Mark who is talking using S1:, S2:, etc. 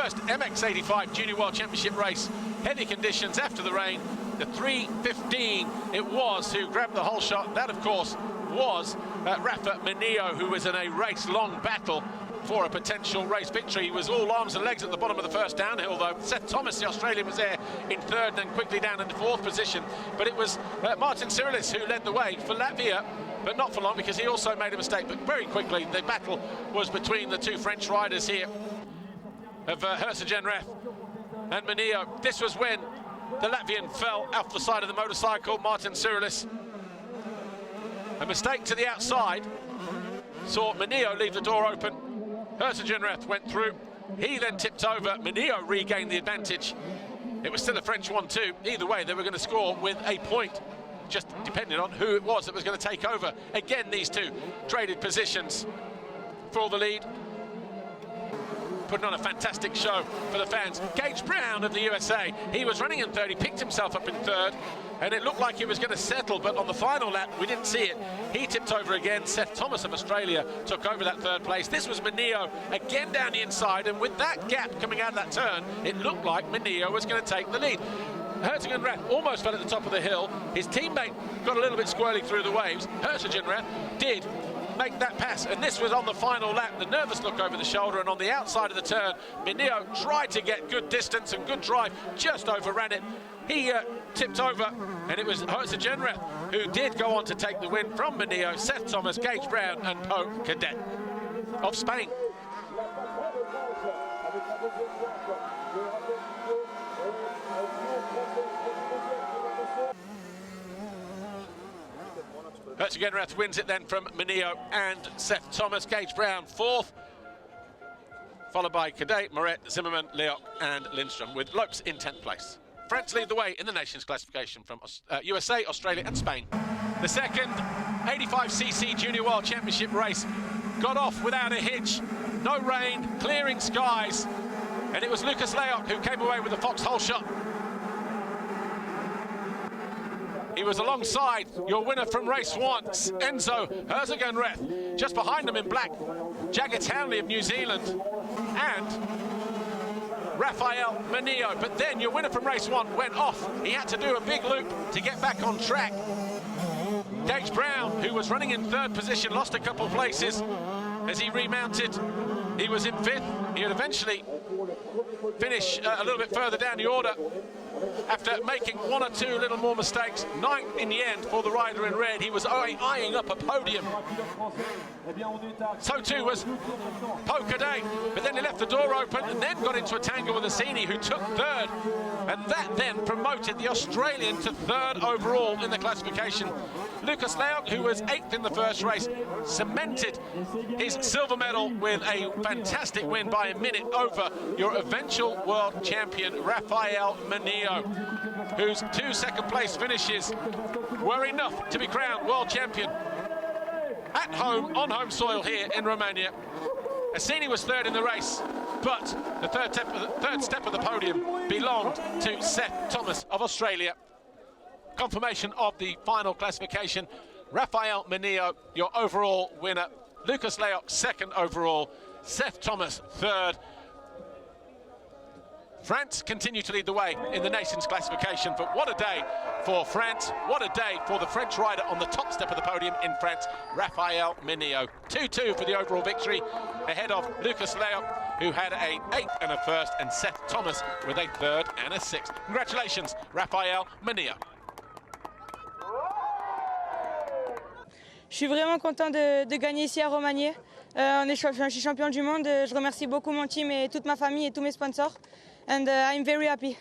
S1: first MX85 Junior World Championship race. Heavy conditions after the rain. The 3:15 it was who grabbed the whole shot. That, of course, was Rafa Mineo, who was in a race-long battle for a potential race victory. He was all arms and legs at the bottom of the first downhill, though. Seth Thomas, the Australian, was there in third and then quickly down into fourth position. But it was Martin Cirilis who led the way for Latvia, but not for long because he also made a mistake. But very quickly, the battle was between the two French riders here of Herzogenrath and Mineo. This was when the Latvian fell off the side of the motorcycle, Martin Cirilis. A mistake to the outside saw Mineo leave the door open. Herzogenrath went through. He then tipped over. Mineo regained the advantage. It was still a French 1-2. Either way, they were going to score with a point, just depending on who it was that was going to take over. Again, these two traded positions for the lead. Putting on a fantastic show for the fans. Gage Brown of the USA, he was running in third. He picked himself up in third, and it looked like he was going to settle, but on the final lap, we didn't see it. He tipped over again. Seth Thomas of Australia took over that third place. This was Mineo again down the inside, and with that gap coming out of that turn, it looked like Mineo was going to take the lead. Herzogenrath almost fell at the top of the hill. His teammate got a little bit squirrely through the waves. Herzogenrath did make that pass, and this was on the final lap. The nervous look over the shoulder, and on the outside of the turn, Mineo tried to get good distance and good drive, just overran it. He tipped over, and it was Herzogenrath who did go on to take the win from Mineo, Seth Thomas, Gage Brown, and Po Cadet of Spain. Herzogenrath wins it then from Mineo and Seth Thomas. Gage Brown fourth, followed by Cadet, Moret, Zimmerman, Leoc and Lindstrom, with Lopes in 10th place. France lead the way in the nations classification from USA, Australia and Spain. The second 85cc Junior World Championship race got off without a hitch. No rain, clearing skies, and it was Lucas Leoc who came away with the foxhole shot. He was alongside your winner from race one, Enzo Herzogenrath. Just behind him in black, Jagger Townley of New Zealand, and Rafael Mineo. But then your winner from race one went off. He had to do a big loop to get back on track. Gage Brown, who was running in third position, lost a couple places as he remounted. He was in fifth. He would eventually finish a little bit further down the order after making one or two little more mistakes. Ninth in the end for the rider in red. He was eyeing up a podium. So too was Po Cadet, but then he left the door open and then got into a tangle with Assini, who took third, and that then promoted the Australian to third overall in the classification. Lucas Leoc, who was 8th in the first race, cemented his silver medal with a fantastic win by a minute over your eventual world champion, Rafael Mineo, whose 2 second-place finishes were enough to be crowned world champion at home, on home soil here in Romania. Assini was third in the race, but the third step of the podium belonged to Seth Thomas of Australia. Confirmation of the final classification: Rafael Mineo, your overall winner. Lucas Leoc, second overall. Seth Thomas, third. France continue to lead the way in the nations classification, but what a day for France. What a day for the French rider on the top step of the podium in France, Rafael Mineo. 2-2 for the overall victory, ahead of Lucas Leoc, who had a 8th and a 1st, and Seth Thomas with a 3rd and a 6th. Congratulations, Rafael Mineo.
S2: Je suis vraiment content de gagner ici à Romagné. Je suis champion du monde. Je remercie beaucoup mon team et toute ma famille et tous mes sponsors. And I'm very happy.